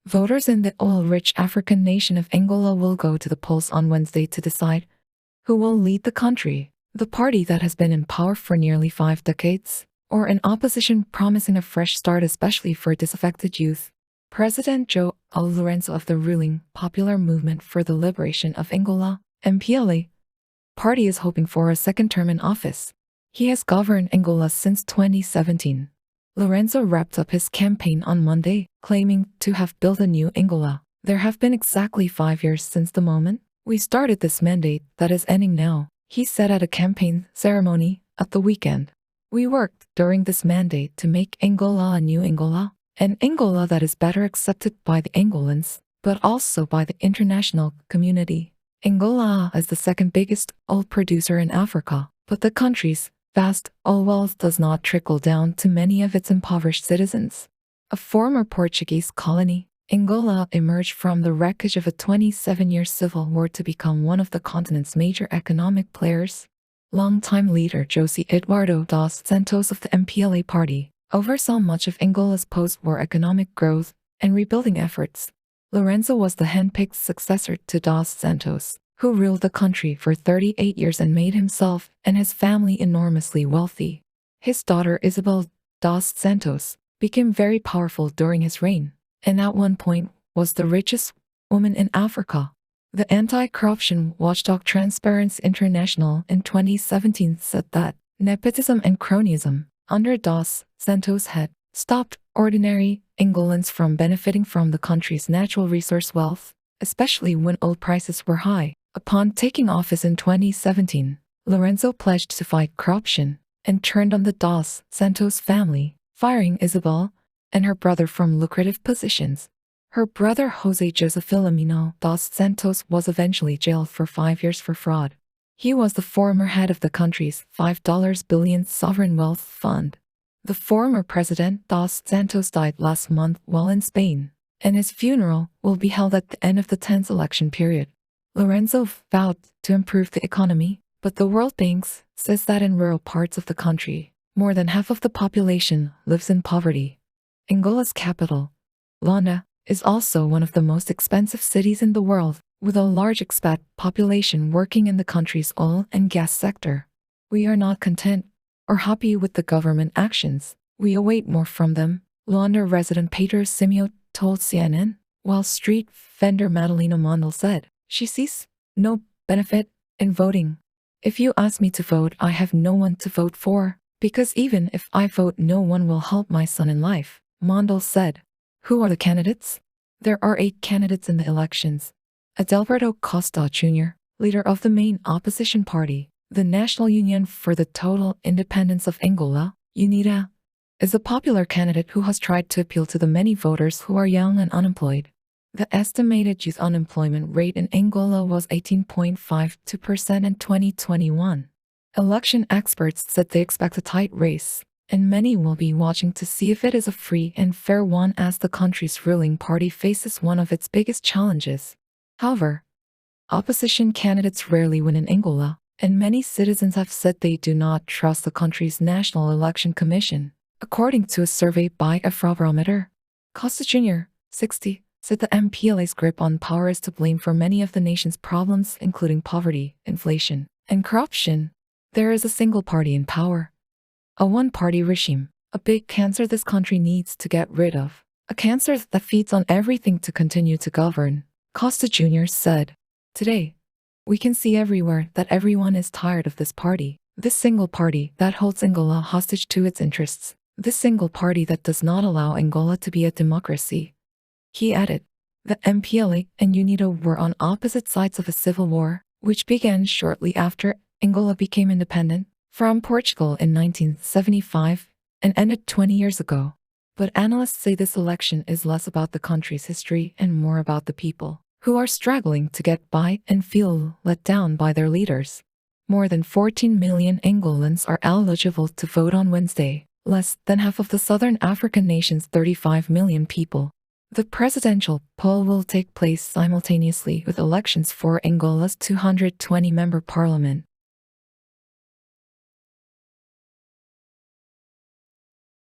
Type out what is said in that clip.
Voters in the oil-rich African nation of Angola will go to the polls on Wednesday to decide who will lead the country, the party that has been in power for nearly 5 decades, or an opposition promising a fresh start especially for disaffected youth. President João Lourenço of the ruling Popular Movement for the Liberation of Angola, MPLA, party is hoping for a second term in office. He has governed Angola since 2017. Lourenço wrapped up his campaign on Monday, claiming to have built a new Angola. There have been exactly 5 years since the moment we started this mandate that is ending now, he said at a campaign ceremony at the weekend. We worked during this mandate to make Angola a new Angola, an Angola that is better accepted by the Angolans, but also by the international community. Angola is the second biggest oil producer in Africa, but the country's vast oil wealth does not trickle down to many of its impoverished citizens. A former Portuguese colony, Angola emerged from the wreckage of a 27-year civil war to become one of the continent's major economic players. Longtime leader José Eduardo dos Santos of the MPLA party oversaw much of Angola's post-war economic growth and rebuilding efforts. Lourenço was the hand-picked successor to dos Santos, who ruled the country for 38 years and made himself and his family enormously wealthy. His daughter Isabel dos Santos became very powerful during his reign, and at one point was the richest woman in Africa. The anti-corruption watchdog Transparency International in 2017 said that nepotism and cronyism under dos Santos had stopped ordinary Angolans from benefiting from the country's natural resource wealth, especially when oil prices were high. Upon taking office in 2017, Lourenço pledged to fight corruption and turned on the dos Santos family, firing Isabel and her brother from lucrative positions. Her brother José José Filomeno dos Santos was eventually jailed for 5 years for fraud. He was the former head of the country's $5 billion sovereign wealth fund. The former president dos Santos died last month while in Spain, and his funeral will be held at the end of the tense election period. Lourenço vowed to improve the economy, but the World Bank says that in rural parts of the country, more than half of the population lives in poverty. Angola's capital, Luanda, is also one of the most expensive cities in the world, with a large expat population working in the country's oil and gas sector. We are not content or happy with the government actions. We await more from them, Luanda resident Pedro Simeo told CNN, while street vendor Madalena Mondal said she sees no benefit in voting. If you ask me to vote, I have no one to vote for, because even if I vote, no one will help my son in life, Mondal said. Who are the candidates? There are 8 candidates in the elections. Adalberto Costa Jr., leader of the main opposition party, the National Union for the Total Independence of Angola, UNITA, is a popular candidate who has tried to appeal to the many voters who are young and unemployed. The estimated youth unemployment rate in Angola was 18.52% in 2021. Election experts said they expect a tight race, and many will be watching to see if it is a free and fair one as the country's ruling party faces one of its biggest challenges. However, opposition candidates rarely win in Angola, and many citizens have said they do not trust the country's National Election Commission. According to a survey by Afrobarometer, Costa Jr., 60, said the MPLA's grip on power is to blame for many of the nation's problems, including poverty, inflation, and corruption. There is a single party in power, a one-party regime, a big cancer this country needs to get rid of, a cancer that feeds on everything to continue to govern, Costa Jr. said. Today, we can see everywhere that everyone is tired of this party, this single party that holds Angola hostage to its interests, this single party that does not allow Angola to be a democracy. He added, the MPLA and UNITA were on opposite sides of a civil war, which began shortly after Angola became independent from Portugal in 1975 and ended 20 years ago. But analysts say this election is less about the country's history and more about the people, who are struggling to get by and feel let down by their leaders. More than 14 million Angolans are eligible to vote on Wednesday, less than half of the southern African nation's 35 million people. The presidential poll will take place simultaneously with elections for Angola's 220-member parliament.